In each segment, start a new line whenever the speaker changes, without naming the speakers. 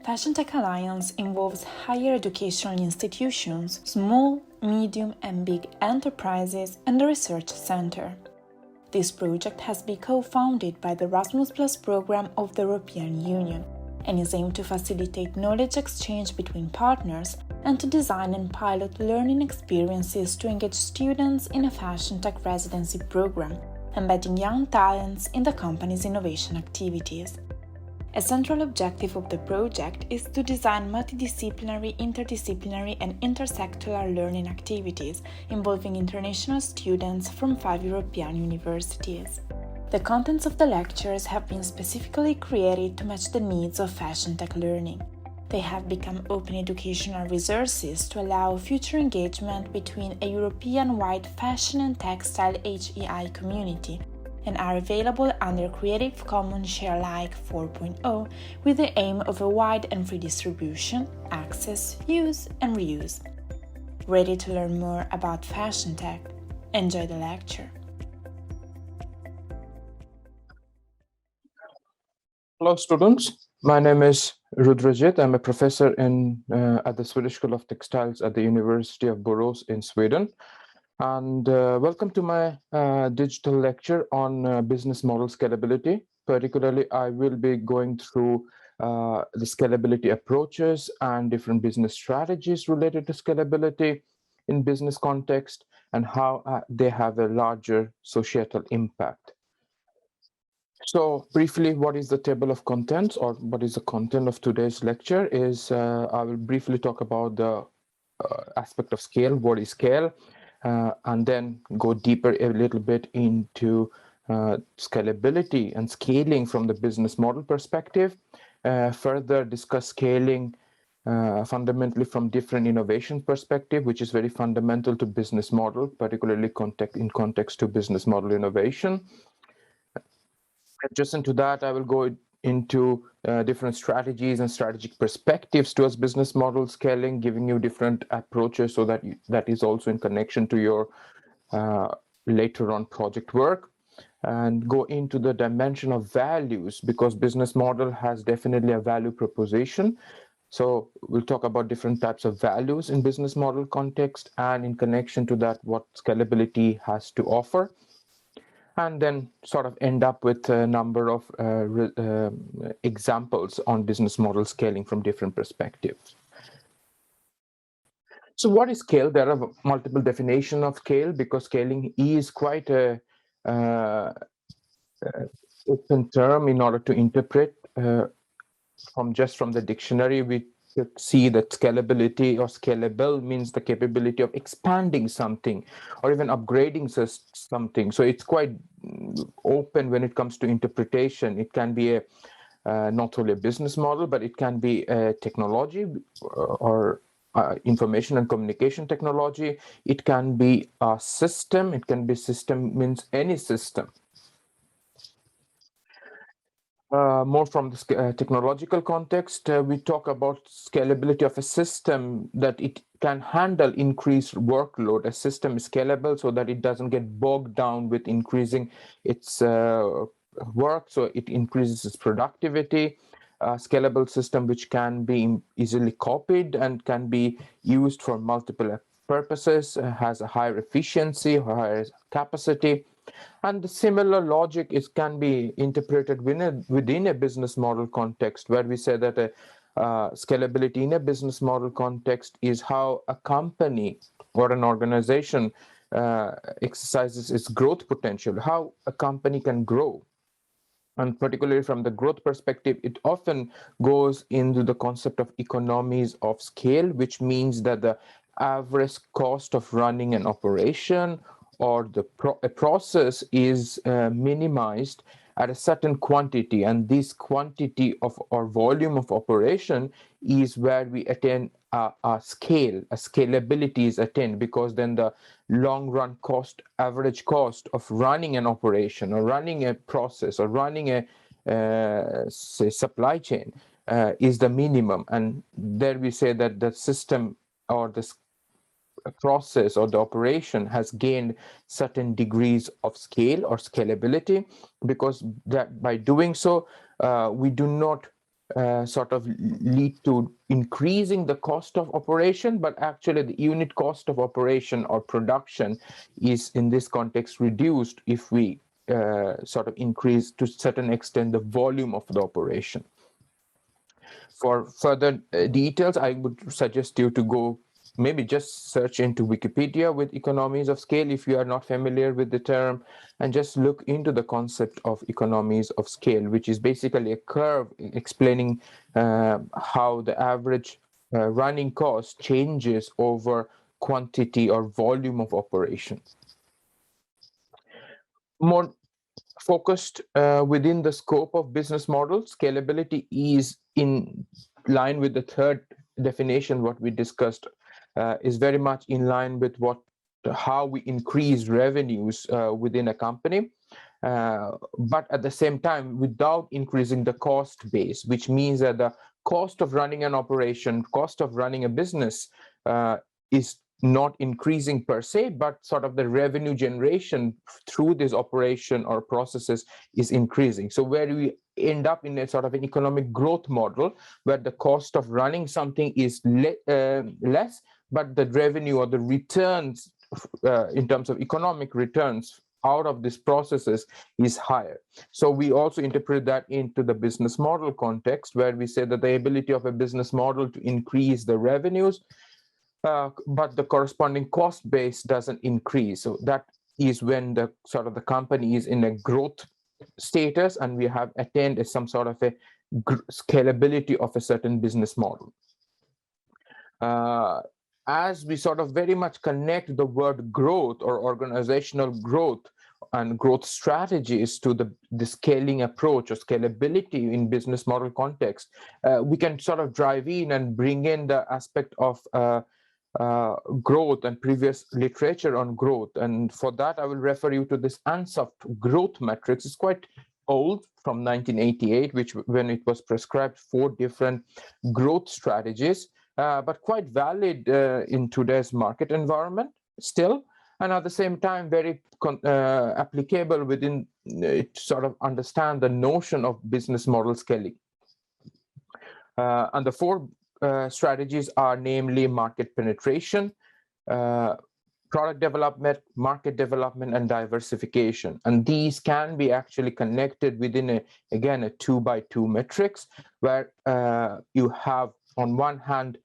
Fashion Tech Alliance involves higher educational institutions, small, medium, and big enterprises, and the research center. This project has been co-founded by the Erasmus Plus program of the European Union and is aimed to facilitate knowledge exchange between partners and to design and pilot learning experiences to engage students in a fashion tech residency program, embedding young talents in the company's innovation activities. A central objective of the project is to design multidisciplinary, interdisciplinary, and intersectoral learning activities involving international students from 5 European universities. The contents of the lectures have been specifically created to match the needs of fashion tech learning. They have become open educational resources to allow future engagement between a European-wide fashion and textile HEI community, and are available under Creative Commons Sharealike 4.0 with the aim of a wide and free distribution, access, use, and reuse. Ready to learn more about fashion tech? Enjoy the lecture.
Hello students, my name is Rudrajeet. I'm a professor at the Swedish School of Textiles at the University of Borås in Sweden. And welcome to my digital lecture on business model scalability. Particularly, I will be going through the scalability approaches and different business strategies related to scalability in business context and how they have a larger societal impact. So briefly, what is the table of contents, or what is the content of today's lecture is I will briefly talk about the aspect of scale, what is scale, and then go deeper a little bit into scalability and scaling from the business model perspective. Further discuss scaling fundamentally from different innovation perspective, which is very fundamental to business model, particularly in context to business model innovation. Adjacent to that, I will go into different strategies and strategic perspectives towards business model scaling, giving you different approaches so that that is also in connection to your later on project work, and go into the dimension of values, because business model has definitely a value proposition. So we'll talk about different types of values in business model context, and in connection to that, what scalability has to offer. And then sort of end up with a number of examples on business model scaling from different perspectives. So what is scale? There are multiple definitions of scale, because scaling is quite a open term in order to interpret. From the dictionary, we could see that scalability or scalable means the capability of expanding something or even upgrading something. So it's quite open when it comes to interpretation. It can be not only a business model, but it can be a technology or information and communication technology. It can be a system. It can be system means any system. More from the technological context, we talk about scalability of a system, that it can handle increased workload. A system is scalable so that it doesn't get bogged down with increasing its work, so it increases its productivity. A scalable system which can be easily copied and can be used for multiple purposes, has a higher efficiency, higher capacity. And the similar logic can be interpreted within a business model context, where we say that scalability in a business model context is how a company or an organization exercises its growth potential, how a company can grow. And particularly from the growth perspective, it often goes into the concept of economies of scale, which means that the average cost of running an operation or a process is minimized at a certain quantity, and this quantity of or volume of operation is where we attain a scalability is attained, because then the long run average cost of running an operation or running a process or running a say supply chain is the minimum. And there we say that the system or the process or the operation has gained certain degrees of scale or scalability, because that by doing so we do not sort of lead to increasing the cost of operation, but actually the unit cost of operation or production is in this context reduced if we sort of increase to a certain extent the volume of the operation. For further details, I would suggest you to go maybe just search into Wikipedia with economies of scale if you are not familiar with the term, and just look into the concept of economies of scale, which is basically a curve explaining how the average running cost changes over quantity or volume of operation. More focused within the scope of business model, scalability is in line with the third definition, what we discussed, is very much in line with how we increase revenues within a company, but at the same time without increasing the cost base, which means that the cost of running an operation, cost of running a business is not increasing per se, but sort of the revenue generation through this operation or processes is increasing. So where we end up in a sort of an economic growth model where the cost of running something is less, but the revenue or the returns in terms of economic returns out of these processes is higher. So we also interpret that into the business model context, where we say that the ability of a business model to increase the revenues, but the corresponding cost base doesn't increase. So that is when the sort of the company is in a growth status and we have attained some sort of a scalability of a certain business model. As we sort of very much connect the word growth or organizational growth and growth strategies to the scaling approach or scalability in business model context, we can sort of drive in and bring in the aspect of growth and previous literature on growth. And for that, I will refer you to this ANSOFT growth matrix. It's quite old, from 1988, when it was prescribed 4 different growth strategies, but quite valid in today's market environment still, and at the same time very applicable within to sort of understand the notion of business model scaling. And the 4 strategies are namely market penetration, product development, market development, and diversification. And these can be actually connected within again a 2x2 matrix, where you have on one hand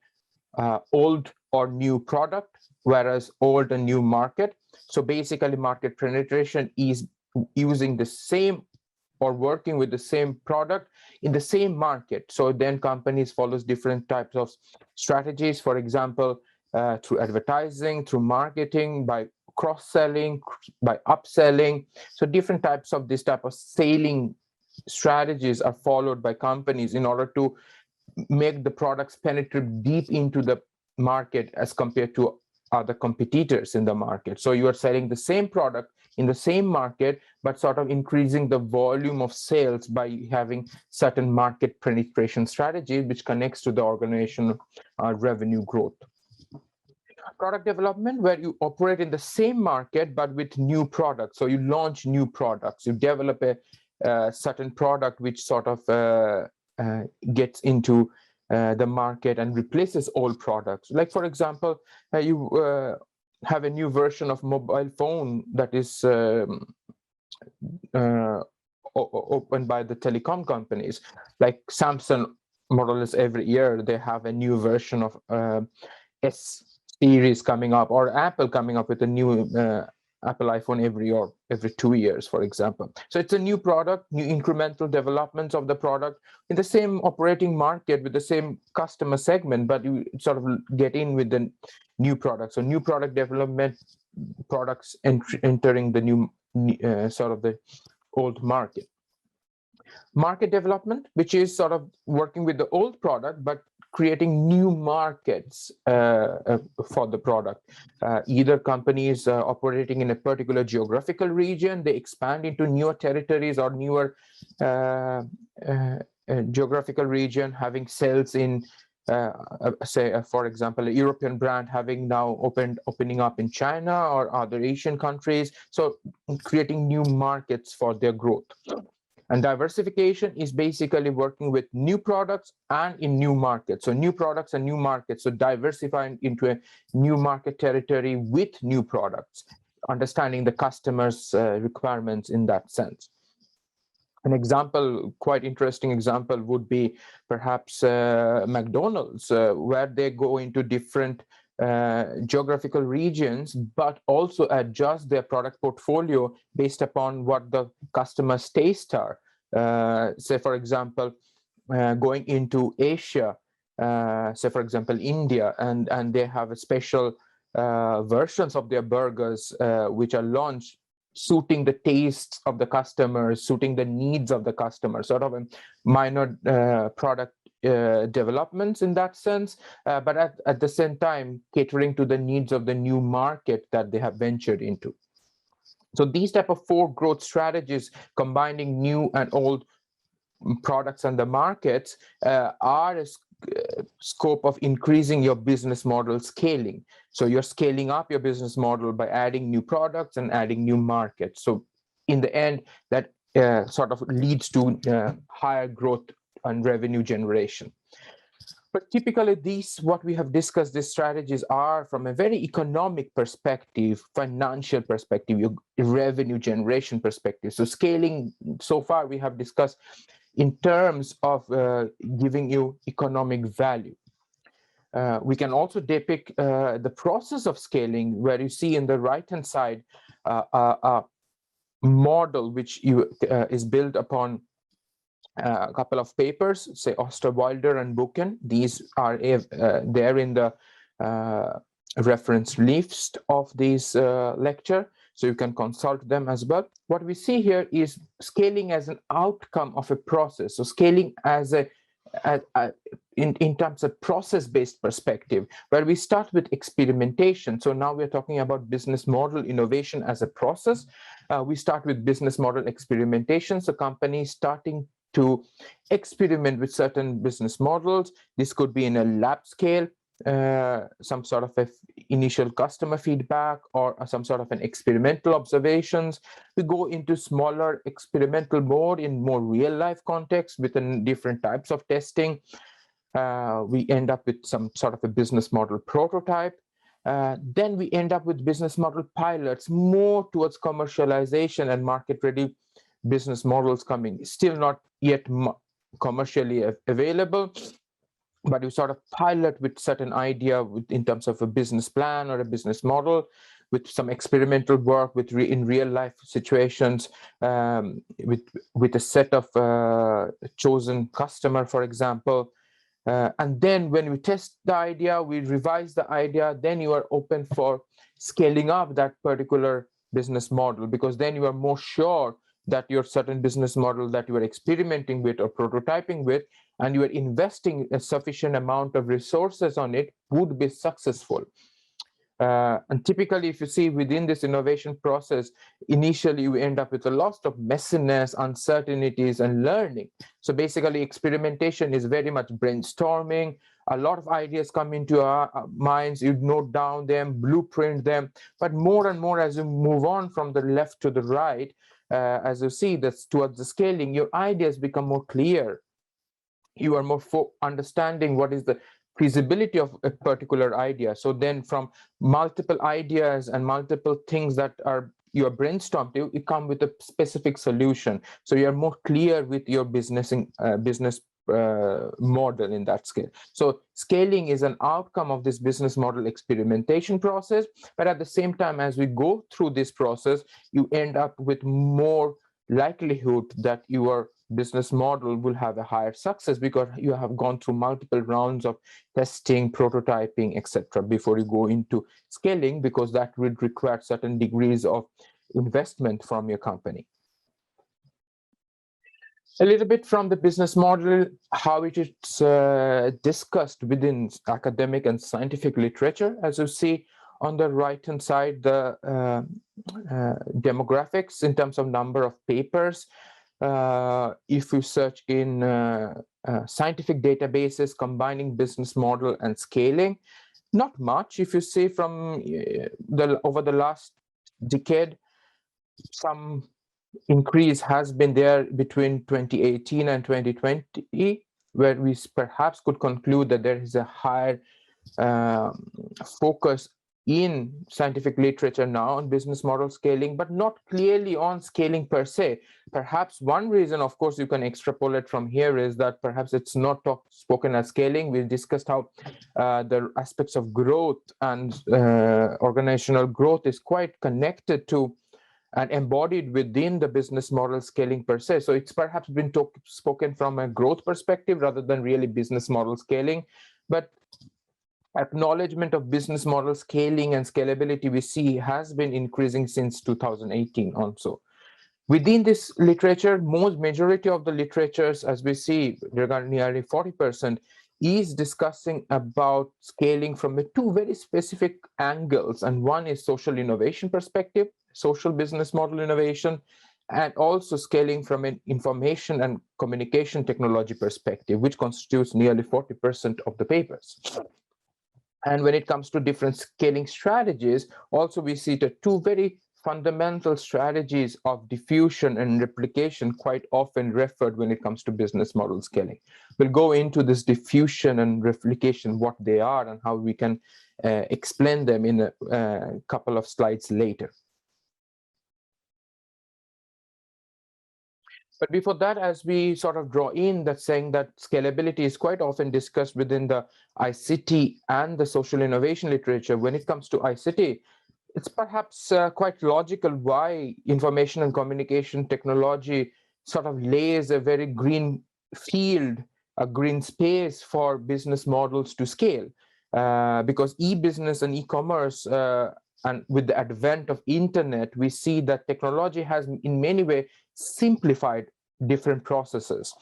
old or new product, whereas old and new market. So basically market penetration is using the same or working with the same product in the same market. So then companies follows different types of strategies, for example, through advertising, through marketing, by cross-selling, by upselling. So different types of this type of selling strategies are followed by companies in order to make the products penetrate deep into the market as compared to other competitors in the market. So you are selling the same product in the same market, but sort of increasing the volume of sales by having certain market penetration strategy, which connects to the organizational revenue growth. Product development, where you operate in the same market, but with new products. So you launch new products, you develop a certain product which sort of gets into the market and replaces old products. Like, for example, you have a new version of mobile phone that is opened by the telecom companies. Like Samsung, more or less every year, they have a new version of S series coming up, or Apple coming up with a new Apple iPhone every 2 years, for example. So it's a new product, new incremental developments of the product in the same operating market with the same customer segment, but you sort of get in with the new product. So new product development, products entering the new sort of the old market. Market development, which is sort of working with the old product, but creating new markets for the product. Either companies operating in a particular geographical region, they expand into newer territories or newer geographical region, having sales in, say, for example, a European brand having now opening up in China or other Asian countries. So creating new markets for their growth. And diversification is basically working with new products and in new markets. So new products and new markets, so diversifying into a new market territory with new products, understanding the customer's requirements in that sense. An example, quite interesting example, would be perhaps McDonald's, where they go into different geographical regions, but also adjust their product portfolio based upon what the customer's tastes are. Say, for example, going into Asia, say, for example, India, and they have a special versions of their burgers which are launched suiting the tastes of the customers, suiting the needs of the customer, sort of a minor product developments in that sense, but at the same time catering to the needs of the new market that they have ventured into. So these type of 4 growth strategies, combining new and old products and the markets, are a scope of increasing your business model scaling. So you're scaling up your business model by adding new products and adding new markets. So in the end, that sort of leads to higher growth and revenue generation. But typically what we have discussed, these strategies are from a very economic perspective, financial perspective, your revenue generation perspective. So scaling, so far we have discussed in terms of giving you economic value. We can also depict the process of scaling, where you see in the right-hand side a model which is built upon a couple of papers, say Osterwalder and Buchan. These are there in the reference list of this lecture, so you can consult them as well. What we see here is scaling as an outcome of a process. So scaling as in terms of process-based perspective, where we start with experimentation. So now we're talking about business model innovation as a process. We start with business model experimentation. So companies starting to experiment with certain business models. This could be in a lab scale, some sort of initial customer feedback, or some sort of an experimental observations. We go into smaller experimental mode in more real life context with different types of testing. We end up with some sort of a business model prototype. Then we end up with business model pilots, more towards commercialization and market ready business models coming, still not yet commercially available, but you sort of pilot with certain idea in terms of a business plan or a business model, with some experimental work in real life situations, with a set of chosen customer, for example. And then when we test the idea, we revise the idea, then you are open for scaling up that particular business model, because then you are more sure that your certain business model that you are experimenting with or prototyping with, and you are investing a sufficient amount of resources on it, would be successful. And typically, if you see within this innovation process, initially you end up with a lot of messiness, uncertainties, and learning. So basically, experimentation is very much brainstorming. A lot of ideas come into our minds, you note down them, blueprint them, but more and more as you move on from the left to the right, as you see that's towards the scaling, your ideas become more clear. You are more understanding what is the feasibility of a particular idea. So then from multiple ideas and multiple things that you are brainstormed, you come with a specific solution. So you are more clear with your business model in that scale. So scaling is an outcome of this business model experimentation process, but at the same time, as we go through this process, you end up with more likelihood that your business model will have a higher success, because you have gone through multiple rounds of testing, prototyping, etc., before you go into scaling, because that would require certain degrees of investment from your company. A little bit from the business model, how it is discussed within academic and scientific literature. As you see on the right-hand side, the demographics in terms of number of papers. If you search in scientific databases combining business model and scaling, not much. If you see from over the last decade, some increase has been there between 2018 and 2020, where we perhaps could conclude that there is a higher focus in scientific literature now on business model scaling, but not clearly on scaling per se. Perhaps one reason, of course, you can extrapolate from here is that perhaps it's not spoken as scaling. We discussed how the aspects of growth and organizational growth is quite connected to and embodied within the business model scaling per se. So it's perhaps been spoken from a growth perspective rather than really business model scaling. But acknowledgement of business model scaling and scalability we see has been increasing since 2018 also. Within this literature, most majority of the literatures, as we see, regarding nearly 40%, is discussing about scaling from two very specific angles. And one is social innovation perspective, social business model innovation, and also scaling from an information and communication technology perspective, which constitutes nearly 40% of the papers. And when it comes to different scaling strategies, also we see the two very fundamental strategies of diffusion and replication quite often referred when it comes to business model scaling. We'll go into this diffusion and replication, what they are and how we can explain them in a couple of slides later. But before that, as we sort of draw in that saying that scalability is quite often discussed within the ICT and the social innovation literature, when it comes to ICT, it's perhaps quite logical why information and communication technology sort of lays a very green field, a green space for business models to scale. Because e-business and e-commerce and with the advent of internet, we see that technology has in many ways simplified different processes.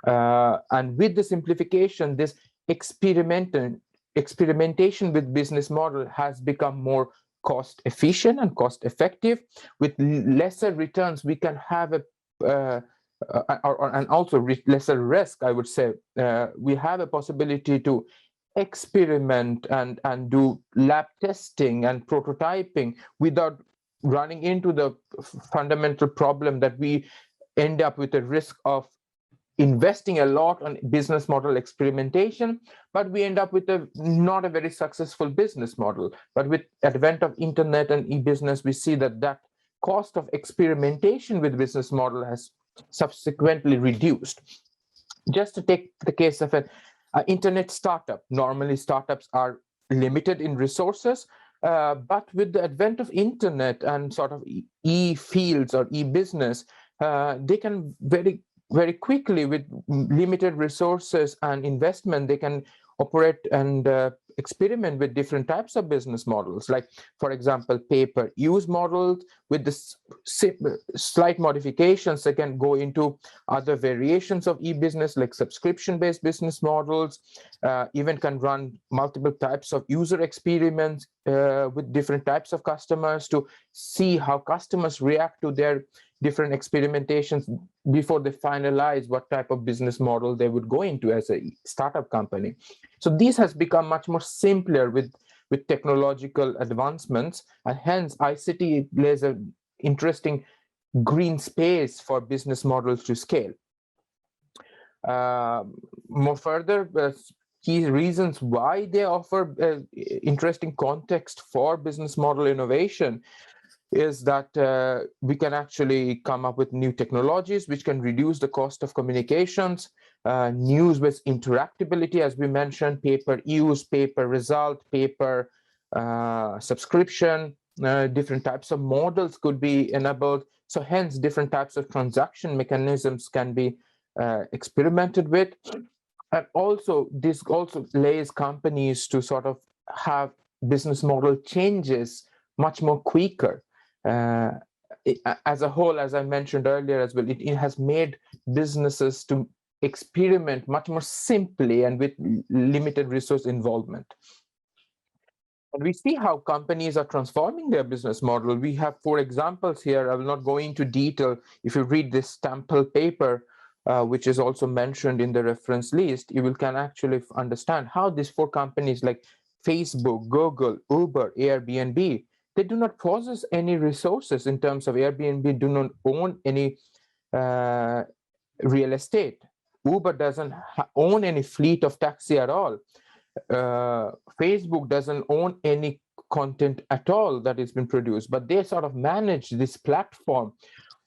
And with the simplification, this experimentation with business model has become more cost efficient and cost effective. With lesser returns, we can have and also lesser risk, I would say. We have a possibility to experiment and do lab testing and prototyping without running into the fundamental problem that we end up with a risk of investing a lot on business model experimentation, but we end up with not a very successful business model. But with advent of internet and e-business, we see that cost of experimentation with business model has subsequently reduced. Just to take the case of an internet startup, normally startups are limited in resources, but with the advent of internet and sort of e-fields or e-business, they can very quickly, with limited resources and investment, they can operate and experiment with different types of business models, like, for example, pay-per-use models. With this slight modifications, they can go into other variations of e-business, like subscription-based business models, even can run multiple types of user experiments with different types of customers to see how customers react to their different experimentations before they finalize what type of business model they would go into as a startup company. So this has become much more simpler with technological advancements, and hence ICT lays an interesting green space for business models to scale. More further, key reasons why they offer interesting context for business model innovation is that we can actually come up with new technologies which can reduce the cost of communications, news with interactability, as we mentioned, pay-per-use, pay-per-result, pay-per-subscription, different types of models could be enabled. So hence, different types of transaction mechanisms can be experimented with. And also, this also lays companies to sort of have business model changes much more quicker. As a whole, as I mentioned earlier as well, it has made businesses to experiment much more simply and with limited resource involvement. And we see how companies are transforming their business model. We have 4 examples here. I will not go into detail. If you read this Stample paper, which is also mentioned in the reference list, you can actually understand how these 4 companies like Facebook, Google, Uber, Airbnb they do not possess any resources in terms of Airbnb, do not own any real estate. Uber doesn't own any fleet of taxi at all. Facebook doesn't own any content at all that has been produced, but they sort of manage this platform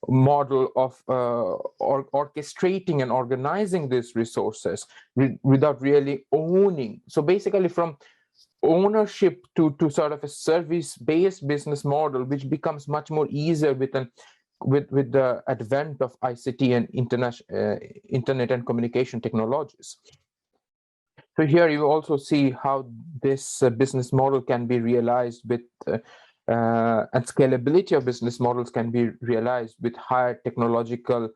model of orchestrating and organizing these resources without really owning. So basically from ownership to sort of a service-based business model, which becomes much more easier with the advent of ICT and internet and communication technologies. So here you also see how this business model can be realized with and scalability of business models can be realized with higher technological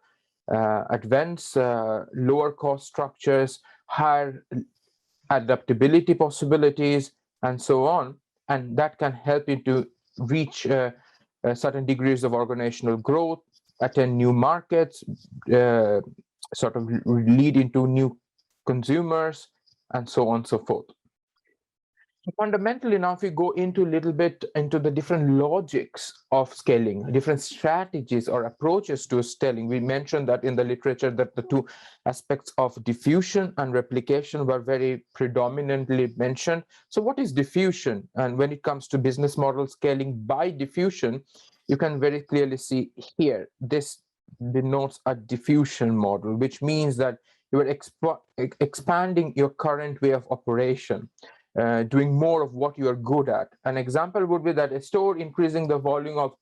advance, lower cost structures, higher adaptability possibilities, and so on. And that can help you to reach certain degrees of organizational growth, attend new markets, sort of lead into new consumers, and so on and so forth. So fundamentally, now if we go into a little bit into the different logics of scaling, different strategies or approaches to scaling, we mentioned that in the literature that the two aspects of diffusion and replication were very predominantly mentioned. So what is diffusion? And when it comes to business model scaling by diffusion, you can very clearly see here, this denotes a diffusion model, which means that you are expanding your current way of operation. Doing more of what you are good at. An example would be that a store increasing the volume of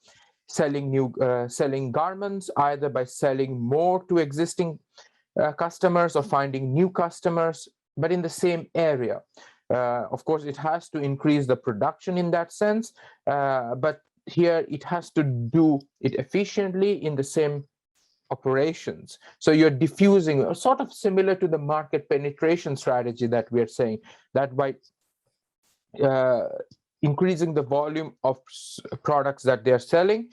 selling garments, either by selling more to existing customers or finding new customers, but in the same area. Of course, it has to increase the production in that sense, but here it has to do it efficiently in the same operations. So you're diffusing, sort of similar to the market penetration strategy that we're saying, that by increasing the volume of products that they're selling,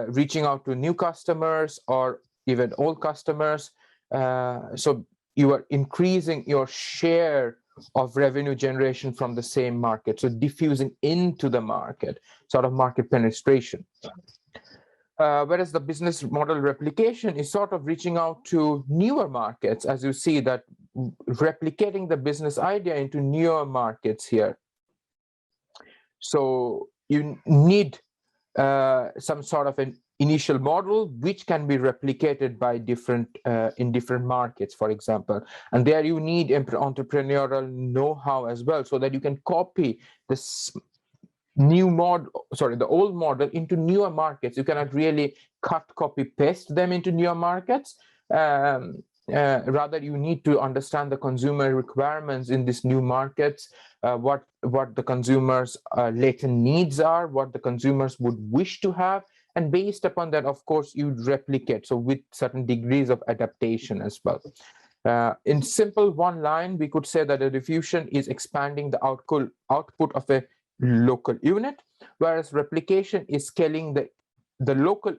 reaching out to new customers or even old customers. So you are increasing your share of revenue generation from the same market. So diffusing into the market, sort of market penetration. Whereas the business model replication is sort of reaching out to newer markets, as you see that replicating the business idea into newer markets here. So you need some sort of an initial model which can be replicated by in different markets, for example. And there you need entrepreneurial know-how as well, so that you can copy this the old model into newer markets. You cannot really copy, paste them into newer markets. Rather, you need to understand the consumer requirements in these new markets, what the consumers' latent needs are, what the consumers would wish to have, and based upon that, of course, you replicate, so with certain degrees of adaptation as well. In simple one line, we could say that a diffusion is expanding the output of a local unit, whereas replication is scaling the local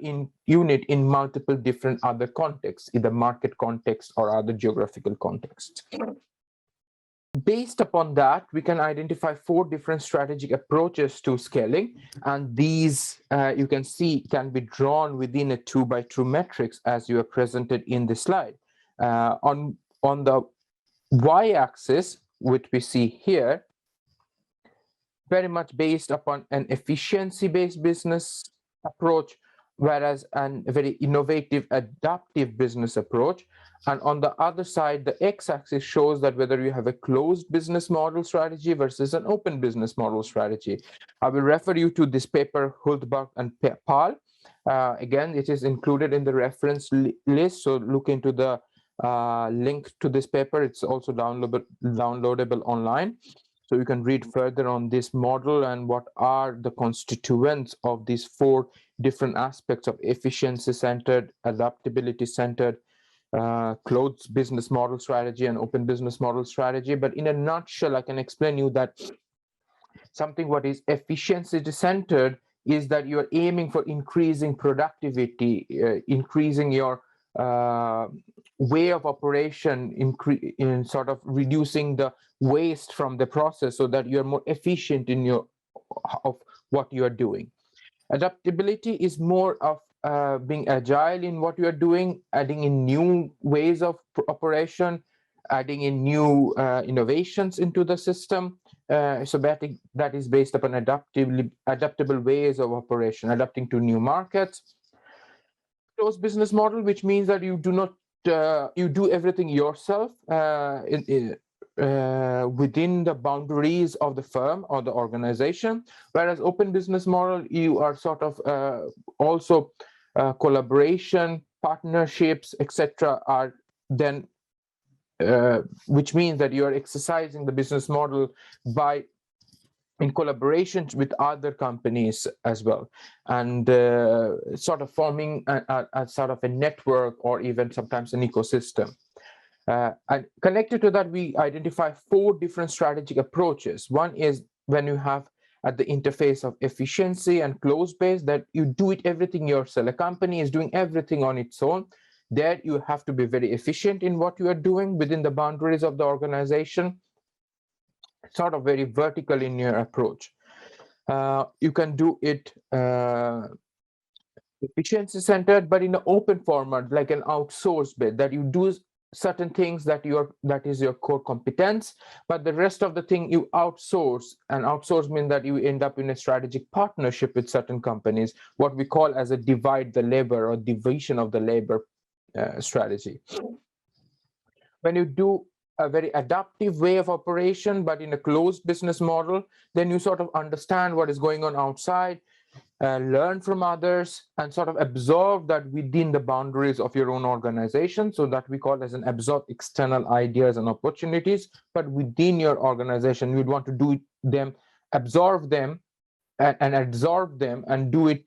unit in multiple different other contexts, either market context or other geographical contexts. Based upon that, we can identify 4 different strategic approaches to scaling, and these you can see can be drawn within a 2x2 matrix as you are presented in the slide. On the y-axis, which we see here, very much based upon an efficiency-based business approach, whereas a very innovative, adaptive business approach. And on the other side, the x-axis shows that whether you have a closed business model strategy versus an open business model strategy. I will refer you to this paper, Huldberg and Pal. Again, it is included in the reference list, so look into the link to this paper. It's also downloadable online. So you can read further on this model and what are the constituents of these 4 different aspects of efficiency-centered, adaptability-centered, closed business model strategy and open business model strategy. But in a nutshell, I can explain you that something what is efficiency-centered is that you're aiming for increasing productivity, increasing your way of operation, in sort of reducing the waste from the process so that you're more efficient in your of what you are doing. Adaptability is more of being agile in what you are doing, adding in new ways of operation, adding in new innovations into the system. So that is based upon adaptable ways of operation, adapting to new markets. Closed business model, which means that you do not you do everything yourself within the boundaries of the firm or the organization, whereas open business model, you are sort of also collaboration, partnerships, etc. are then which means that you are exercising the business model by in collaboration with other companies as well, and sort of forming a sort of a network or even sometimes an ecosystem. And connected to that, we identify 4 different strategic approaches. One is when you have at the interface of efficiency and close base, that you do it everything yourself. A company is doing everything on its own. There you have to be very efficient in what you are doing within the boundaries of the organization, sort of very vertical in your approach. You can do it efficiency centered, but in an open format, like an outsourced bit, that you do certain things that is your core competence, but the rest of the thing you outsource. And outsource means that you end up in a strategic partnership with certain companies, what we call as a divide the labor or division of the labor strategy. When you do a very adaptive way of operation, but in a closed business model, then you sort of understand what is going on outside, learn from others, and sort of absorb that within the boundaries of your own organization. So that we call as an absorb external ideas and opportunities, but within your organization, you'd want to do them, absorb them, and absorb them and do it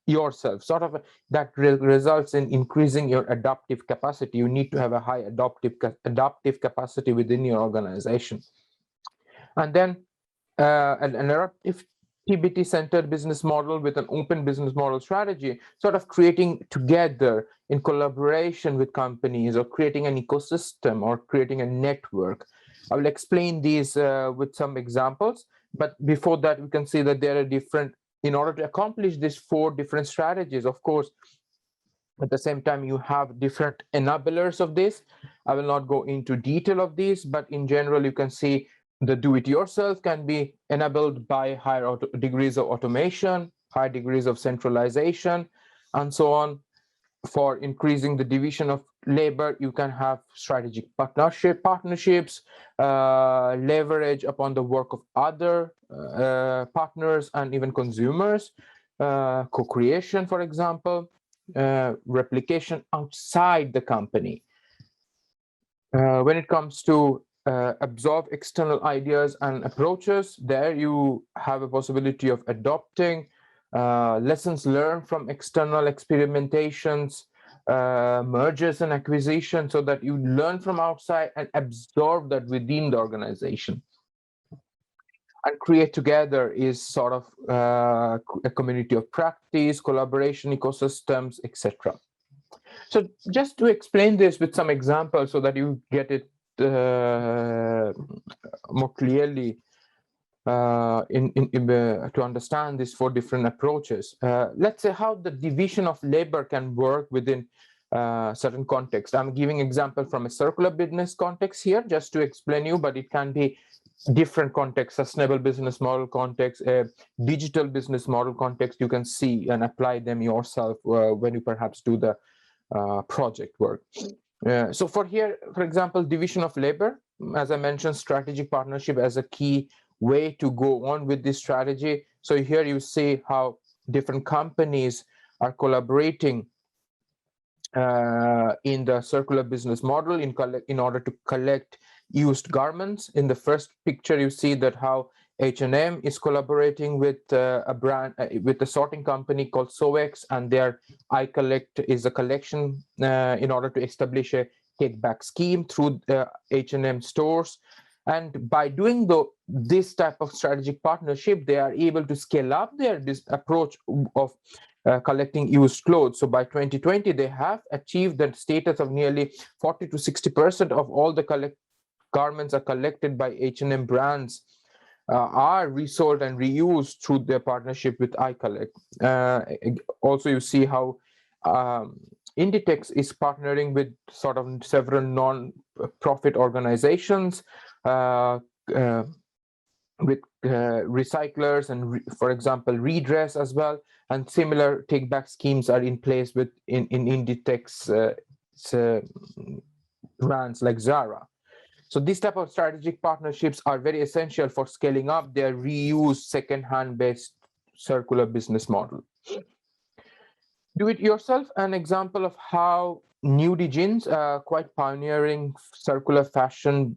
yourself. Sort of that results in increasing your adaptive capacity. You need to have a high adaptive capacity within your organization. And then an adaptive TBT-centered business model with an open business model strategy, sort of creating together in collaboration with companies, or creating an ecosystem, or creating a network. I will explain these with some examples, but before that, we can see that there are different, in order to accomplish these 4 different strategies, of course, at the same time, you have different enablers of this. I will not go into detail of these, but in general, you can see the do-it-yourself can be enabled by higher degrees of automation, high degrees of centralization, and so on. For increasing the division of labor, you can have strategic partnerships, leverage upon the work of other partners and even consumers, co-creation, for example, replication outside the company. When it comes to absorb external ideas and approaches, there you have a possibility of adopting lessons learned from external experimentations, mergers and acquisitions, so that you learn from outside and absorb that within the organization. And create together is sort of a community of practice, collaboration, ecosystems, etc. So just to explain this with some examples so that you get it more clearly to understand these 4 different approaches. Let's say how the division of labor can work within certain context. I'm giving example from a circular business context here just to explain you, but it can be different context, sustainable business model context, digital business model context. You can see and apply them yourself when you perhaps do the project work. So for here, for example, division of labor, as I mentioned, strategic partnership as a key way to go on with this strategy. So here you see how different companies are collaborating in the circular business model in order to collect used garments. In the first picture, you see that how H&M is collaborating with a brand, with a sorting company called Sowex, and their iCollect is a collection in order to establish a take-back scheme through H&M stores. And by doing this type of strategic partnership, they are able to scale up this approach of collecting used clothes. So by 2020, they have achieved the status of nearly 40 to 60% of all the garments are collected by H&M brands are resold and reused through their partnership with iCollect. Also, you see how Inditex is partnering with sort of several non-profit organizations with recyclers and, for example, redress as well. And similar take-back schemes are in place in Inditex brands like Zara. So these type of strategic partnerships are very essential for scaling up their reuse second-hand based circular business model. Do it yourself, an example of how Nudie Jeans, quite pioneering circular fashion,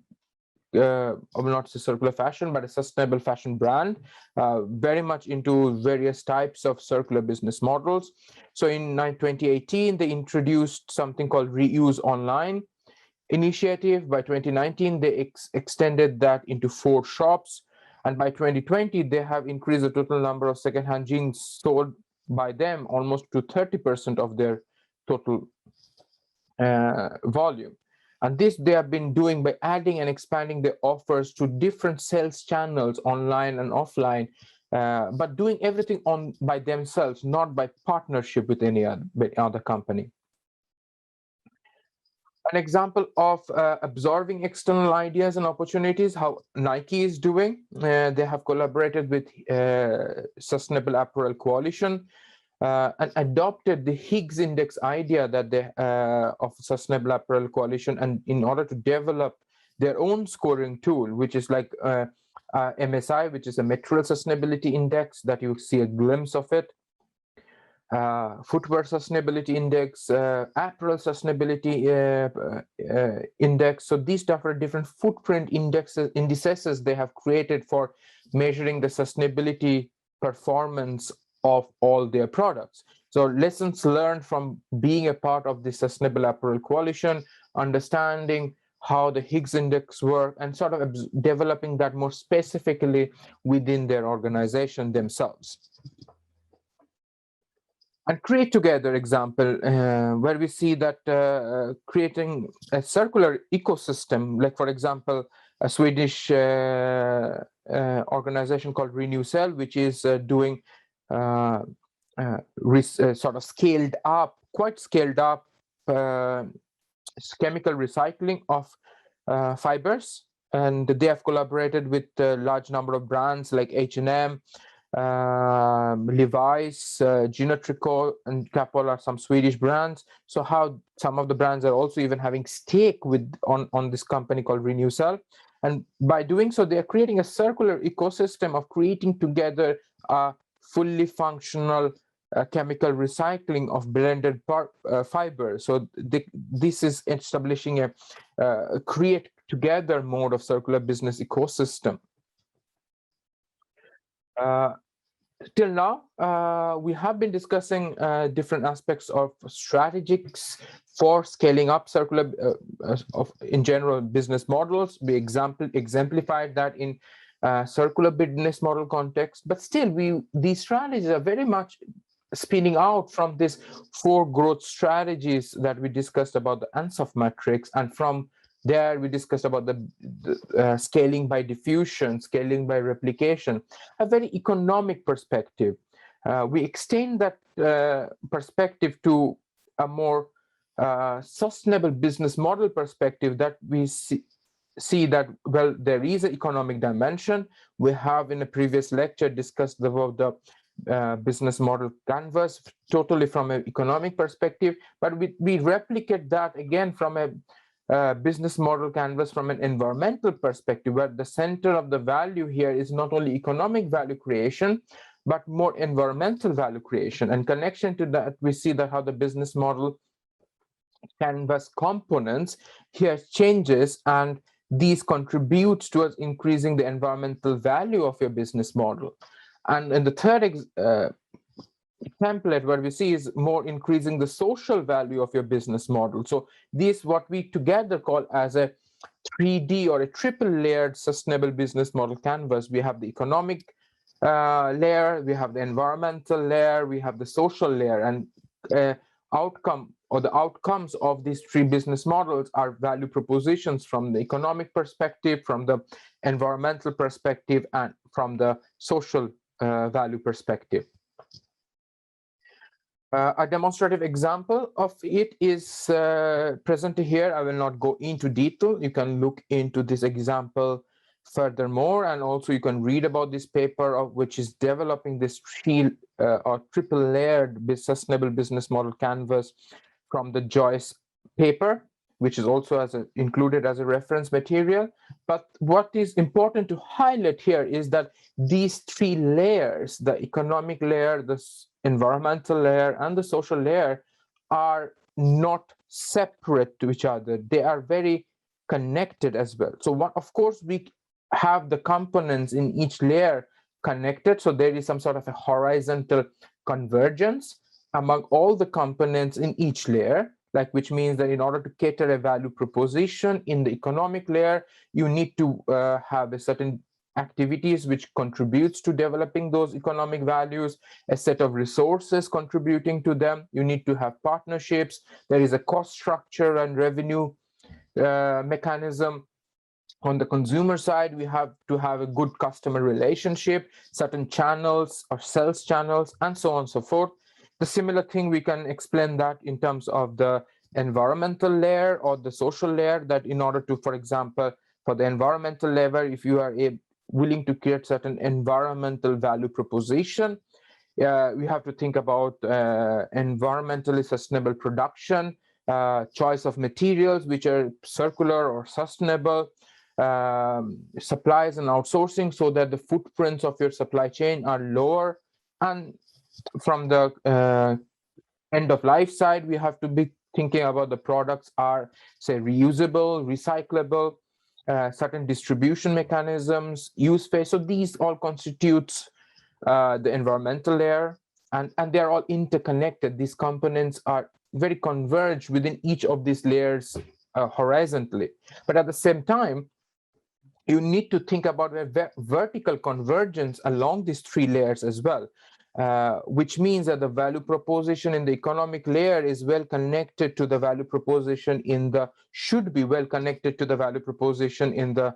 not circular fashion, but a sustainable fashion brand, very much into various types of circular business models. So in 2018, they introduced something called Reuse Online initiative. By 2019, they extended that into 4 shops. And by 2020, they have increased the total number of secondhand jeans sold by them almost to 30% of their total volume. And this they have been doing by adding and expanding their offers to different sales channels, online and offline, but doing everything by themselves, not by partnership with any other company. An example of absorbing external ideas and opportunities, how Nike is doing. They have collaborated with Sustainable Apparel Coalition and adopted the Higgs Index idea that they of Sustainable Apparel Coalition, and in order to develop their own scoring tool, which is like MSI, which is a Material Sustainability Index that you see a glimpse of it. Footwear Sustainability Index, Apparel Sustainability Index. So these different footprint indices they have created for measuring the sustainability performance of all their products. So lessons learned from being a part of the Sustainable Apparel Coalition, understanding how the Higgs Index work, and sort of developing that more specifically within their organization themselves. And Create Together example, where we see that creating a circular ecosystem, like for example, a Swedish organization called Renewcell, which is doing sort of quite scaled up chemical recycling of fibers. And they have collaborated with a large number of brands like H&M, Levi's, Gino Tricot, and Capol are some Swedish brands. So how some of the brands are also even having stake on this company called Renewcell. And by doing so, they are creating a circular ecosystem of creating together a fully functional chemical recycling of blended fiber. So this is establishing a create together mode of circular business ecosystem. Till now, we have been discussing different aspects of strategies for scaling up circular, in general, business models. We exemplified that in circular business model context, but still, these strategies are very much spinning out from these 4 growth strategies that we discussed about the Ansoff matrix, and from there, we discussed about the scaling by diffusion, scaling by replication, a very economic perspective. We extend that perspective to a more sustainable business model perspective, that we see that, well, there is an economic dimension. We have in a previous lecture discussed about the business model canvas totally from an economic perspective, but we replicate that again from a business model canvas from an environmental perspective, where the center of the value here is not only economic value creation, but more environmental value creation. And connection to that, we see that how the business model canvas components here changes, and these contributes towards increasing the environmental value of your business model. And in the third template, where we see is more increasing the social value of your business model. So this what we together call as a 3D or a triple layered sustainable business model canvas. We have the economic layer, we have the environmental layer, we have the social layer, and outcome or the outcomes of these three business models are value propositions from the economic perspective, from the environmental perspective, and from the social value perspective. A demonstrative example of it is presented here. I will not go into detail. You can look into this example furthermore, and also you can read about this paper of which is developing this triple layered sustainable business model canvas from the Joyce paper, which is also included as a reference material. But what is important to highlight here is that these three layers, the economic layer, the environmental layer, and the social layer, are not separate to each other. They are very connected as well. So of course, we have the components in each layer connected. So there is some sort of a horizontal convergence among all the components in each layer, which means that in order to cater a value proposition in the economic layer, you need to have a certain activities which contributes to developing those economic values, a set of resources contributing to them. You need to have partnerships. There is a cost structure and revenue mechanism. On the consumer side, we have to have a good customer relationship, certain channels or sales channels, and so on and so forth. The similar thing, we can explain that in terms of the environmental layer or the social layer, that in order to, for example, for the environmental level, if you are willing to create certain environmental value proposition, we have to think about environmentally sustainable production, choice of materials which are circular or sustainable, supplies and outsourcing so that the footprints of your supply chain are lower. And from the end of life side, we have to be thinking about the products are, say, reusable, recyclable, certain distribution mechanisms, use phase. So these all constitutes the environmental layer, and they are all interconnected. These components are very converged within each of these layers horizontally. But at the same time, you need to think about a vertical convergence along these three layers as well, which means that the value proposition in the economic layer is well connected to the value proposition should be well connected to the value proposition in the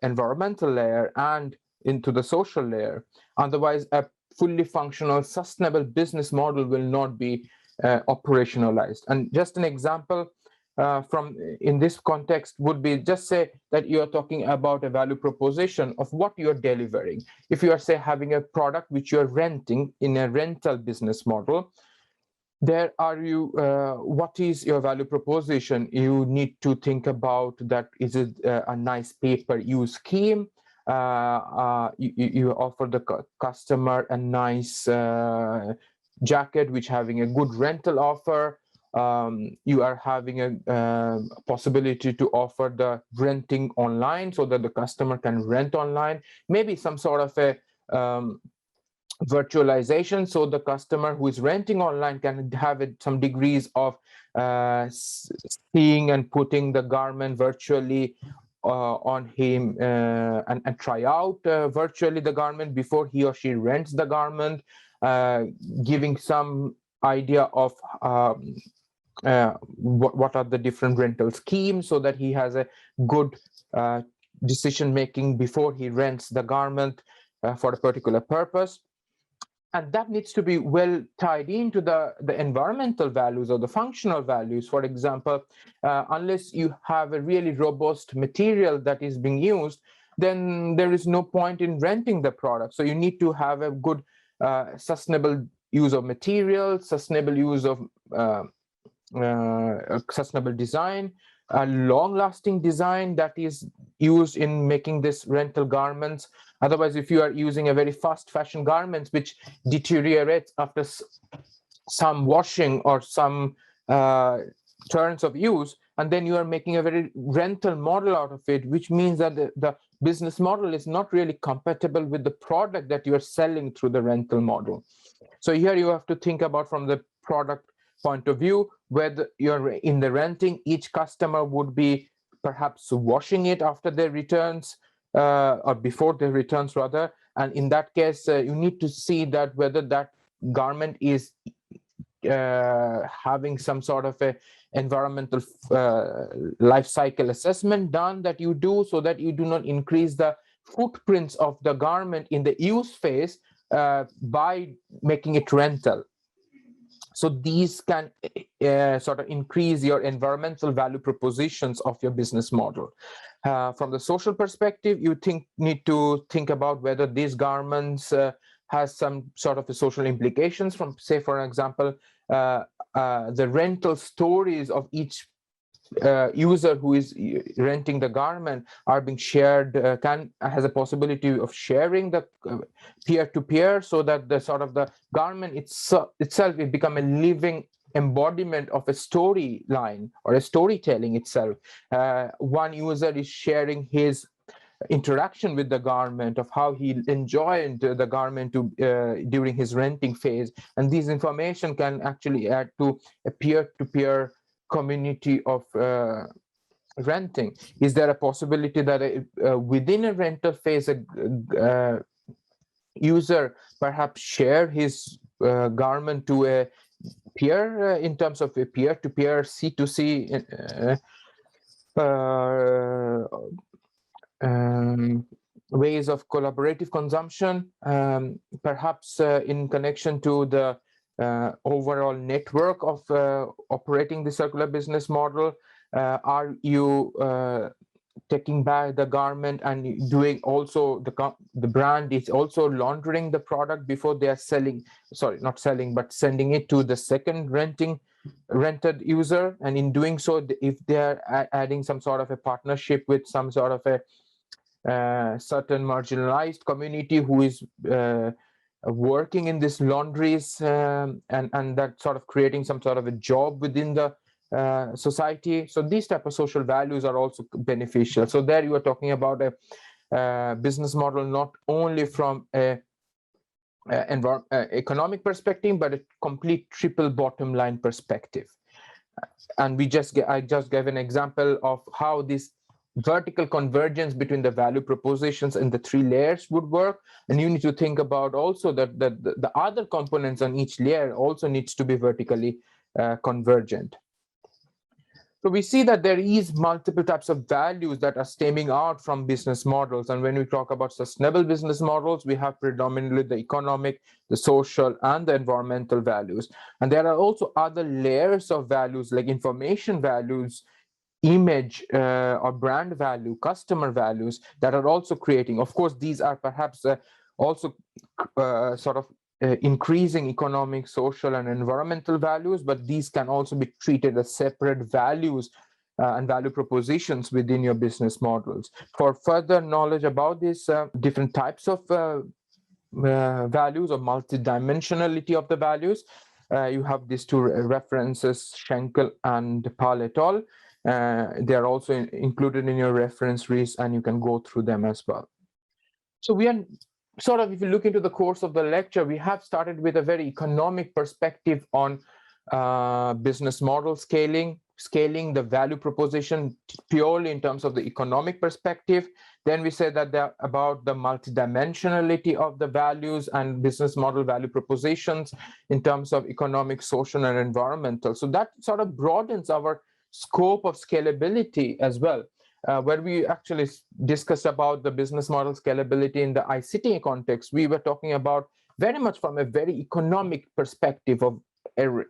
environmental layer and into the social layer. Otherwise, a fully functional, sustainable business model will not be operationalized. And just an example from in this context would be, just say that you are talking about a value proposition of what you're delivering. If you are, say, having a product which you're renting in a rental business model, what is your value proposition? You need to think about that. Is it a nice pay-per-use scheme? You offer the customer a nice jacket which having a good rental offer. You are having a possibility to offer the renting online so that the customer can rent online. Maybe some sort of a virtualization, so the customer who is renting online can have some degrees of seeing and putting the garment virtually on him and try out virtually the garment before he or she rents the garment, giving some idea of what are the different rental schemes so that he has a good decision making before he rents the garment for a particular purpose. And that needs to be well tied into the environmental values or the functional values. For example, unless you have a really robust material that is being used, then there is no point in renting the product. So you need to have a good sustainable use of materials, sustainable use of sustainable design, a long-lasting design that is used in making this rental garments. Otherwise, if you are using a very fast fashion garments which deteriorates after some washing or some turns of use, and then you are making a very rental model out of it, which means that the business model is not really compatible with the product that you are selling through the rental model. So here you have to think about from the product point of view, whether you're in the renting, each customer would be perhaps washing it after their returns or before their returns rather. And in that case, you need to see that whether that garment is having some sort of a environmental life cycle assessment done that you do, so that you do not increase the footprints of the garment in the use phase by making it rental. So these can sort of increase your environmental value propositions of your business model. From the social perspective, you need to think about whether these garments has some sort of a social implications from, say, for example, the rental stories of each user who is renting the garment are being shared, has a possibility of sharing the peer-to-peer, so that the sort of the garment itself will become a living embodiment of a storyline or a storytelling itself. One user is sharing his interaction with the garment, of how he enjoyed the garment during his renting phase, and these information can actually add to a peer-to-peer community of renting. Is there a possibility that within a rental phase, a user perhaps share his garment to a peer in terms of a peer-to-peer C2C ways of collaborative consumption, perhaps in connection to the overall network of operating the circular business model? Are you taking back the garment and doing also the brand is also laundering the product before they are not selling, but sending it to the second rented user? And in doing so, if they are adding some sort of a partnership with some sort of a certain marginalized community who is working in these laundries, and that sort of creating some sort of a job within the society. So these type of social values are also beneficial. So there you are talking about a business model not only from a economic perspective, but a complete triple bottom line perspective. And I just gave an example of how this vertical convergence between the value propositions and the three layers would work. And you need to think about also that the other components on each layer also needs to be vertically convergent. So we see that there is multiple types of values that are stemming out from business models. And when we talk about sustainable business models, we have predominantly the economic, the social, and the environmental values. And there are also other layers of values like information values, image or brand value, customer values that are also creating. Of course, these are perhaps also sort of increasing economic, social, and environmental values, but these can also be treated as separate values and value propositions within your business models. For further knowledge about these different types of values or multidimensionality of the values, you have these two references, Schenkel and Pal et al. They are also included in your reference list, and you can go through them as well. So we are sort of, if you look into the course of the lecture, we have started with a very economic perspective on business model scaling the value proposition purely in terms of the economic perspective. Then we said that about the multidimensionality of the values and business model value propositions in terms of economic, social, and environmental. So that sort of broadens our scope of scalability as well. Where we actually discussed about the business model scalability in the ICT context, we were talking about very much from a very economic perspective of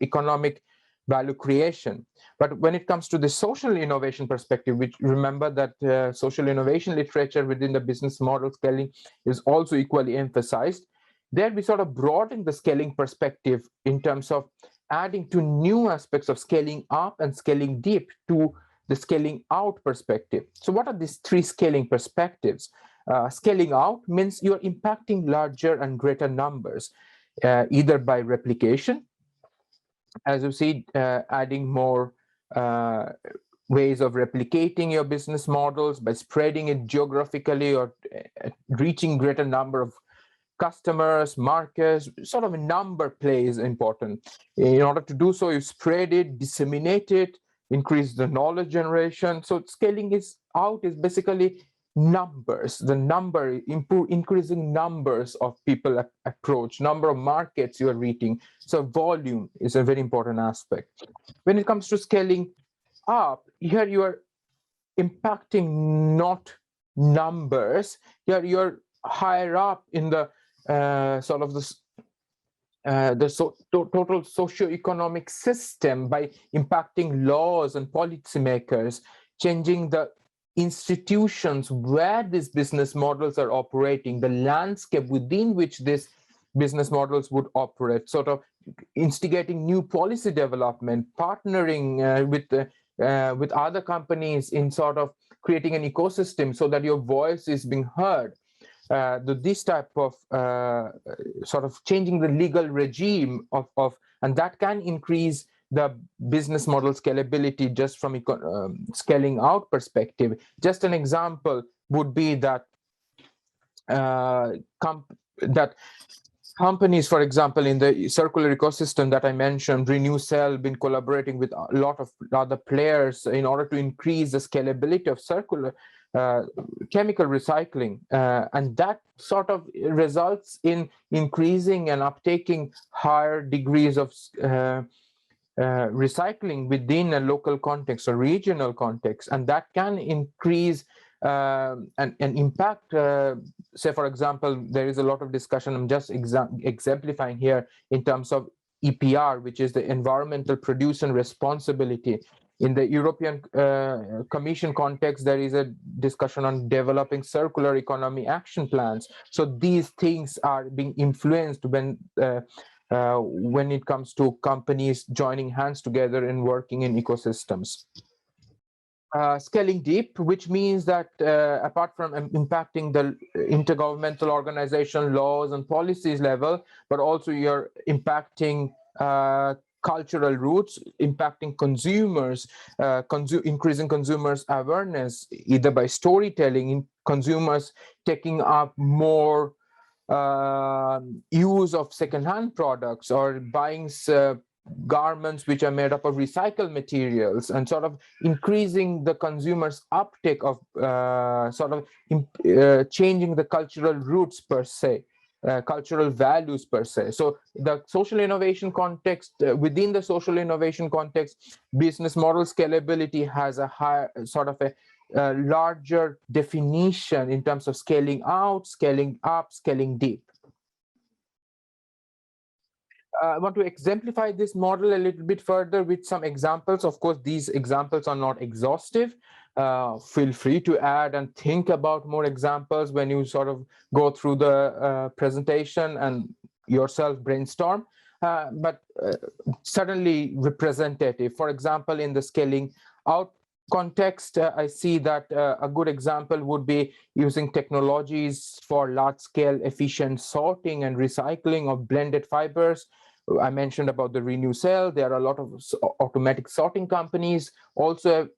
economic value creation. But when it comes to the social innovation perspective, which remember that social innovation literature within the business model scaling is also equally emphasized, there we sort of broaden the scaling perspective in terms of adding to new aspects of scaling up and scaling deep to the scaling out perspective. So what are these three scaling perspectives? Scaling out means you're impacting larger and greater numbers, either by replication, as you see, adding more ways of replicating your business models, by spreading it geographically or reaching greater number of customers, markets. Sort of a number play is important. In order to do so, you spread it, disseminate it, increase the knowledge generation. So scaling is out is basically numbers, increasing numbers of people approach, number of markets you are reaching. So volume is a very important aspect. When it comes to scaling up, here you are impacting not numbers. Here you're higher up in the sort of total socio-economic system by impacting laws and policymakers, changing the institutions where these business models are operating, the landscape within which these business models would operate, sort of instigating new policy development, partnering with other companies in sort of creating an ecosystem so that your voice is being heard. This type of sort of changing the legal regime and that can increase the business model scalability just from scaling out perspective. Just an example would be that companies, for example, in the circular ecosystem that I mentioned, RenewCell, been collaborating with a lot of other players in order to increase the scalability of circular chemical recycling. And that sort of results in increasing and uptaking higher degrees of recycling within a local context or regional context. And that can increase and impact, say, for example, there is a lot of discussion, I'm just exemplifying here in terms of EPR, which is the environmental producer responsibility. In the European Commission context, there is a discussion on developing circular economy action plans. So these things are being influenced when it comes to companies joining hands together and working in ecosystems. Scaling deep, which means that apart from impacting the intergovernmental organization laws and policies level, but also you're impacting cultural roots, impacting consumers, increasing consumers' awareness, either by storytelling, in consumers taking up more use of secondhand products or buying garments which are made up of recycled materials, and sort of increasing the consumer's uptake of changing the cultural roots per se. Cultural values per se. So the social innovation context, within the social innovation context, business model scalability has a higher sort of a larger definition in terms of scaling out, scaling up, scaling deep. I want to exemplify this model a little bit further with some examples. Of course, these examples are not exhaustive. Feel free to add and think about more examples when you sort of go through the presentation and yourself brainstorm, but certainly representative. For example, in the scaling out context, I see that a good example would be using technologies for large-scale efficient sorting and recycling of blended fibers. I mentioned about the RenewCell. There are a lot of automatic sorting companies also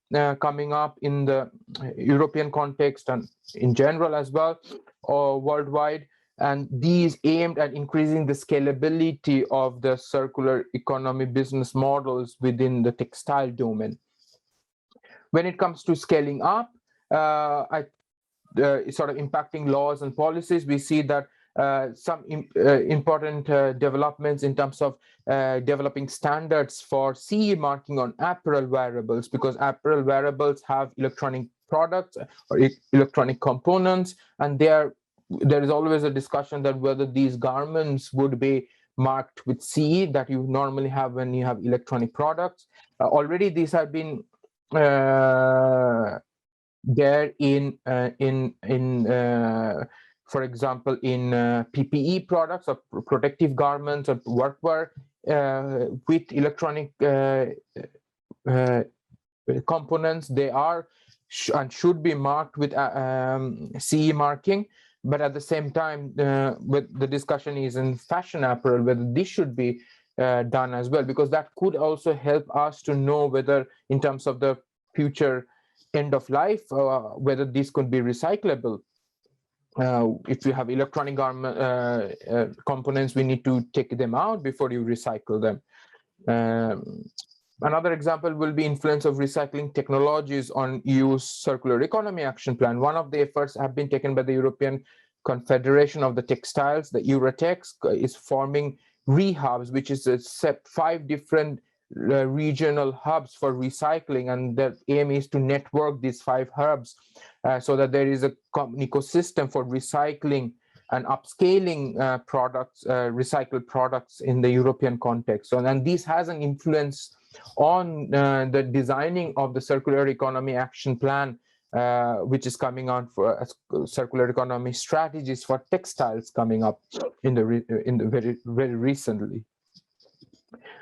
coming up in the European context and in general as well, or worldwide. And these aimed at increasing the scalability of the circular economy business models within the textile domain. When it comes to scaling up, sort of impacting laws and policies, we see that some important developments in terms of developing standards for CE marking on apparel wearables, because apparel wearables have electronic products or electronic components, and there is always a discussion that whether these garments would be marked with CE that you normally have when you have electronic products. Already these have been there in for example, in PPE products or protective garments or workwear with electronic components. They are and should be marked with CE marking, but at the same time, the discussion is in fashion apparel whether this should be done as well, because that could also help us to know whether in terms of the future end of life, whether these could be recyclable. If you have electronic garment components, we need to take them out before you recycle them. Another example will be influence of recycling technologies on EU's circular economy action plan. One of the efforts have been taken by the European Confederation of the Textiles, the Euratex, is forming rehubs, which is a set 5 different regional hubs for recycling, and the aim is to network these 5 hubs so that there is a common ecosystem for recycling and upscaling recycled products in the European context. So, and this has an influence on the designing of the circular economy action plan, which is coming on for circular economy strategies for textiles coming up in the very recently.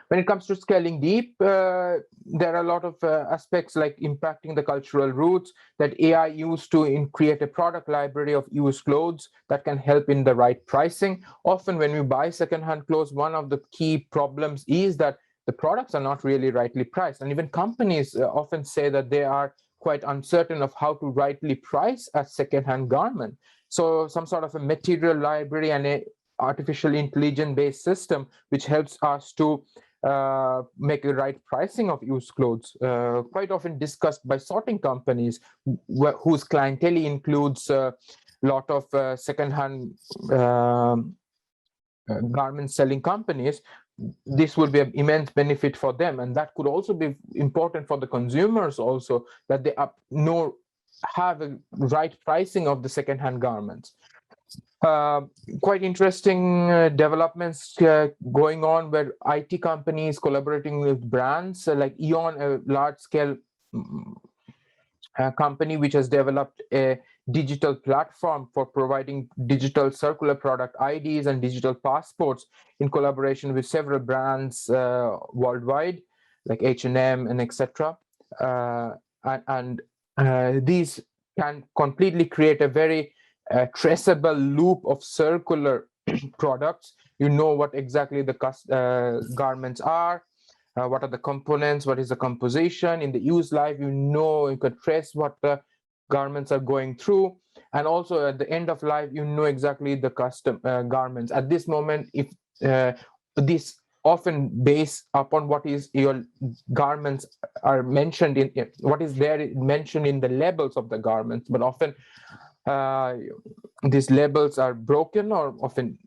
When it comes to scaling deep, there are a lot of aspects like impacting the cultural roots that AI used to create a product library of used clothes that can help in the right pricing. Often when we buy secondhand clothes, one of the key problems is that the products are not really rightly priced. And even companies often say that they are quite uncertain of how to rightly price a secondhand garment. So some sort of a material library and a artificial intelligence based system which helps us to make the right pricing of used clothes, quite often discussed by sorting companies whose clientele includes a lot of second-hand garment selling companies. This would be an immense benefit for them, and that could also be important for the consumers also, that they have a right pricing of the second-hand garments. Quite interesting developments going on where IT companies collaborating with brands like Eon, a large-scale company which has developed a digital platform for providing digital circular product IDs and digital passports in collaboration with several brands worldwide, like H&M and etc. These can completely create a very traceable loop of circular products. You know what exactly the garments are, what are the components, what is the composition. In the use life, you can trace what the garments are going through, and also at the end of life, you know exactly the custom garments. At this moment, if this often based upon what is your garments are mentioned in, what is there mentioned in the labels of the garments, but often these labels are broken, or often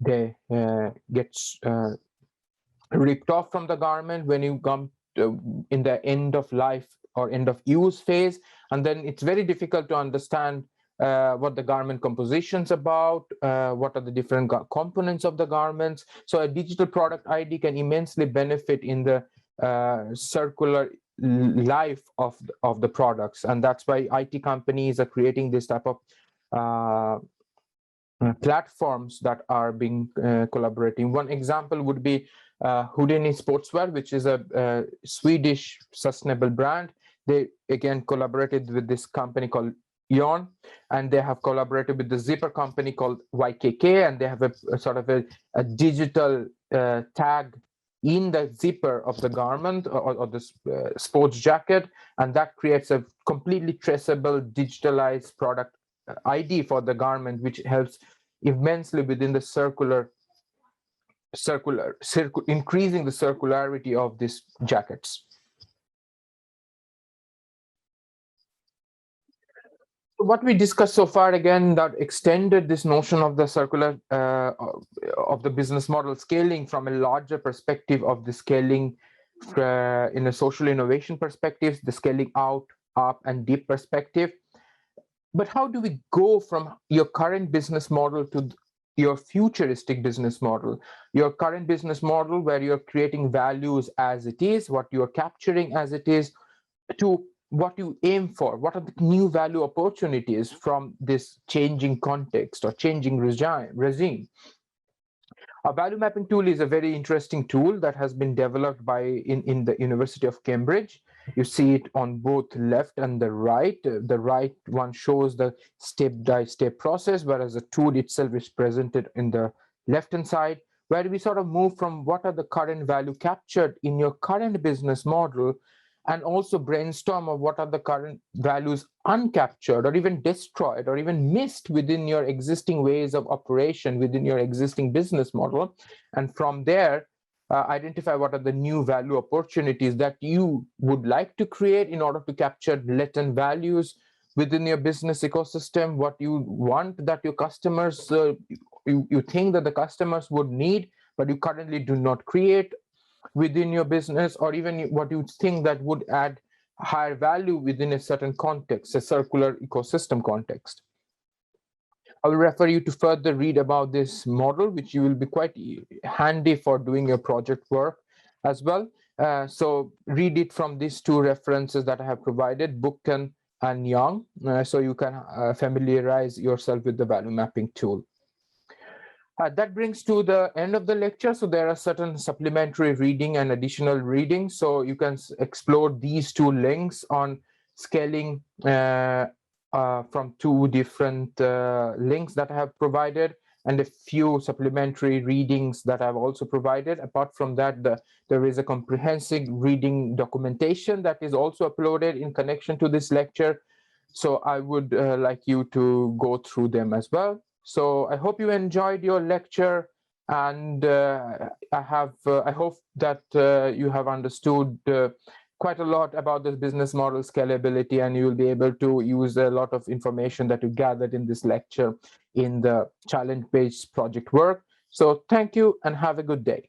they get ripped off from the garment when you come in the end of life or end of use phase, and then it's very difficult to understand what the garment composition's about, what are the different components of the garments. So a digital product ID can immensely benefit in the circular life of the products, and that's why IT companies are creating this type of platforms that are being collaborating. One example would be Houdini Sportswear, which is a Swedish sustainable brand. They again collaborated with this company called Eon, and they have collaborated with the zipper company called YKK, and they have a sort of a digital tag in the zipper of the garment or the sports jacket, and that creates a completely traceable digitalized product ID for the garment, which helps immensely within the increasing the circularity of these jackets. What we discussed so far, again, that extended this notion of the circular of the business model scaling from a larger perspective of the scaling in a social innovation perspective, the scaling out, up, and deep perspective. But how do we go from your current business model to your futuristic business model? Your current business model where you're creating values as it is, what you're capturing as it is, to what you aim for, what are the new value opportunities from this changing context or changing regime. A value mapping tool is a very interesting tool that has been developed in the University of Cambridge. You see it on both left and the right. The right one shows the step-by-step process, whereas the tool itself is presented in the left-hand side, where we sort of move from what are the current value captured in your current business model, and also brainstorm of what are the current values uncaptured or even destroyed or even missed within your existing ways of operation, within your existing business model. And from there, identify what are the new value opportunities that you would like to create in order to capture latent values within your business ecosystem, what you want that your customers, you think that the customers would need, but you currently do not create within your business, or even what you think that would add higher value within a certain context, a circular ecosystem context. I will refer you to further read about this model, which you will be quite handy for doing your project work as well. So read it from these two references that I have provided, Bookton and Young, so you can familiarize yourself with the value mapping tool. That brings to the end of the lecture. So there are certain supplementary reading and additional reading. So you can explore these two links on scaling from two different links that I have provided, and a few supplementary readings that I've also provided. Apart from that, there is a comprehensive reading documentation that is also uploaded in connection to this lecture. So I would like you to go through them as well. So I hope you enjoyed your lecture, and I hope that you have understood quite a lot about this business model scalability, and you will be able to use a lot of information that you gathered in this lecture in the challenge-based project work. So thank you and have a good day.